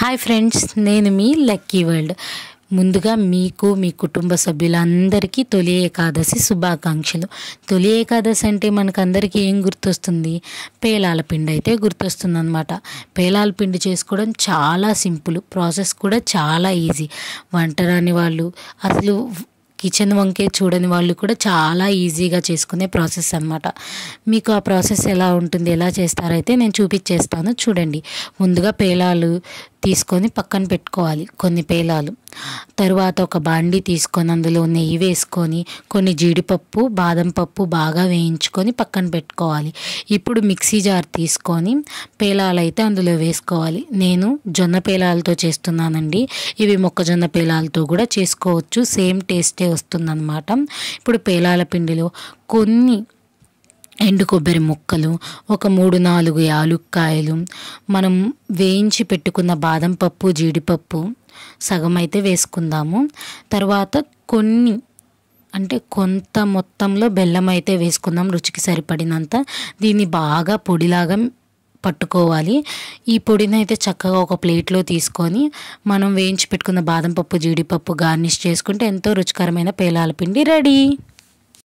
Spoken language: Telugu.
హాయ్ ఫ్రెండ్స్, నేను మీ లక్కీ వరల్డ్. ముందుగా మీకు మీ కుటుంబ సభ్యులందరికీ తొలి ఏకాదశి శుభాకాంక్షలు. తొలి ఏకాదశి అంటే మనకందరికీ ఏం గుర్తొస్తుంది? పేలాల పిండి అయితే గుర్తొస్తుంది అనమాట. పేలాల పిండి చేసుకోవడం చాలా సింపుల్, ప్రాసెస్ కూడా చాలా ఈజీ. వంట రాని వాళ్ళు, అసలు కిచెన్ వంకే చూడని వాళ్ళు కూడా చాలా ఈజీగా చేసుకునే ప్రాసెస్ అనమాట. మీకు ఆ ప్రాసెస్ ఎలా ఉంటుంది, ఎలా చేస్తారైతే నేను చూపించేస్తాను చూడండి. ముందుగా పేలాలు తీసుకొని పక్కన పెట్టుకోవాలి, కొన్ని పేలాలు. తరువాత ఒక బాండీ తీసుకొని అందులో నెయ్యి వేసుకొని కొన్ని జీడిపప్పు, బాదం పప్పు బాగా వేయించుకొని పక్కన పెట్టుకోవాలి. ఇప్పుడు మిక్సీ జార్ తీసుకొని పేలాలు అయితే అందులో వేసుకోవాలి. నేను జొన్న పేలాలతో చేస్తున్నానండి. ఇవి మొక్కజొన్న పేలాలతో కూడా చేసుకోవచ్చు, సేమ్ టేస్టే వస్తుందన్నమాట. ఇప్పుడు పేలాల పిండిలో కొన్ని ఎండు కొబ్బరి ముక్కలు, ఒక 3-4 యాలుక్కాయలు, మనం వేయించి పెట్టుకున్న బాదం పప్పు, జీడిపప్పు సగం అయితే వేసుకుందాము. తర్వాత కొన్ని అంటే కొంత మొత్తంలో బెల్లం అయితే వేసుకుందాం, రుచికి సరిపడినంత. దీన్ని బాగా పొడిలాగా పట్టుకోవాలి. ఈ పొడిని అయితే చక్కగా ఒక ప్లేట్లో తీసుకొని మనం వేయించి పెట్టుకున్న బాదం పప్పు, జీడిపప్పు గార్నిష్ చేసుకుంటే ఎంతో రుచికరమైన పేలాల పిండి రెడీ.